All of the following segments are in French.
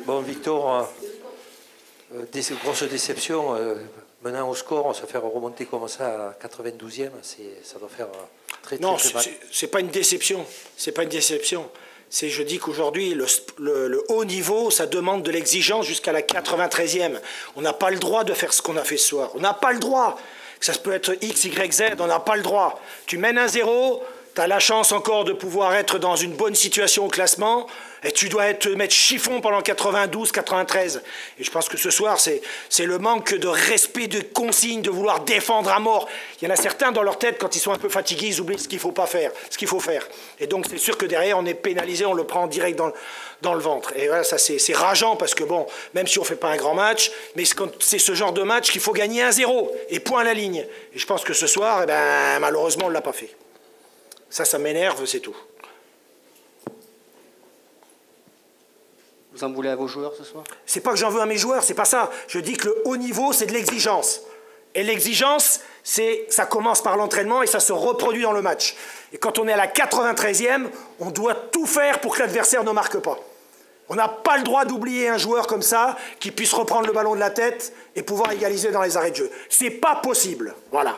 Bon, Victor, grosse déception. Menant au score, on se fait remonter comme ça à 92e, ça doit faire très mal. Non, c'est pas une déception. C'est pas une déception. Je dis qu'aujourd'hui, le haut niveau, ça demande de l'exigence jusqu'à la 93e. On n'a pas le droit de faire ce qu'on a fait ce soir. On n'a pas le droit. Ça peut être X, Y, Z, on n'a pas le droit. Tu mènes 1-0, tu as la chance encore de pouvoir être dans une bonne situation au classement, et tu dois te mettre chiffon pendant 92, 93. Et je pense que ce soir, c'est le manque de respect, de consignes, de vouloir défendre à mort. Il y en a certains dans leur tête, quand ils sont un peu fatigués, ils oublient ce qu'il faut pas faire, ce qu'il faut faire. Et donc c'est sûr que derrière, on est pénalisé, on le prend direct dans le ventre. Et voilà, ça c'est rageant, parce que bon, même si on ne fait pas un grand match, mais c'est ce genre de match qu'il faut gagner 1-0, et point à la ligne. Et je pense que ce soir, eh ben, malheureusement, on ne l'a pas fait. Ça m'énerve, c'est tout. Vous en voulez à vos joueurs ce soir? C'est pas que j'en veux à mes joueurs, c'est pas ça. Je dis que le haut niveau, c'est de l'exigence. Et l'exigence, ça commence par l'entraînement et ça se reproduit dans le match. Et quand on est à la 93e, on doit tout faire pour que l'adversaire ne marque pas. On n'a pas le droit d'oublier un joueur comme ça qui puisse reprendre le ballon de la tête et pouvoir égaliser dans les arrêts de jeu. C'est pas possible. Voilà.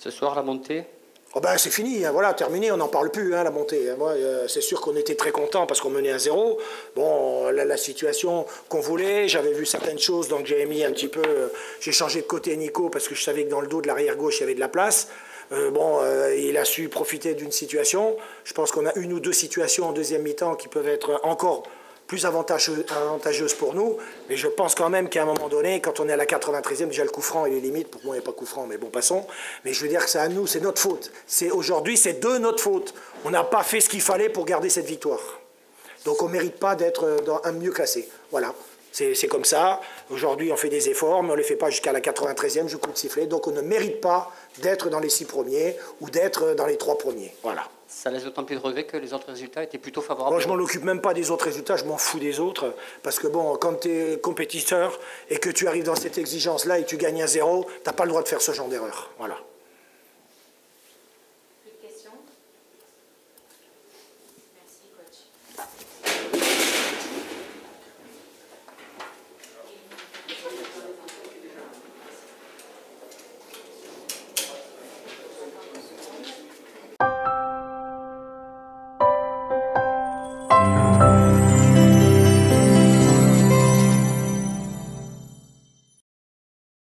Ce soir, la montée? Oh ben c'est fini, hein, voilà, terminé, on n'en parle plus, hein, la montée. Moi, c'est sûr qu'on était très contents parce qu'on menait 1-0. Bon, la situation qu'on voulait, j'avais vu certaines choses, donc j'ai mis un petit peu... j'ai changé de côté Nico parce que je savais que dans le dos de l'arrière gauche, il y avait de la place. Il a su profiter d'une situation. Je pense qu'on a une ou deux situations en deuxième mi-temps qui peuvent être encore plus avantageuses pour nous. Mais je pense quand même qu'à un moment donné, quand on est à la 93e, déjà le coup franc, il est limite. Pour moi, il n'y a pas coup franc, mais bon, passons. Mais je veux dire que c'est à nous, c'est notre faute. Aujourd'hui, c'est de notre faute. On n'a pas fait ce qu'il fallait pour garder cette victoire. Donc on ne mérite pas d'être un mieux classé. Voilà. C'est comme ça. Aujourd'hui, on fait des efforts, mais on ne les fait pas jusqu'à la 93e, je coup de sifflet. Donc on ne mérite pas d'être dans les 6 premiers ou d'être dans les 3 premiers. Voilà. Ça laisse d'autant plus de regret que les autres résultats étaient plutôt favorables. Moi, je m'en occupe même pas des autres résultats, je m'en fous des autres. Parce que bon, quand tu es compétiteur et que tu arrives dans cette exigence-là et tu gagnes 1-0, tu n'as pas le droit de faire ce genre d'erreur. Voilà. Plus de questions?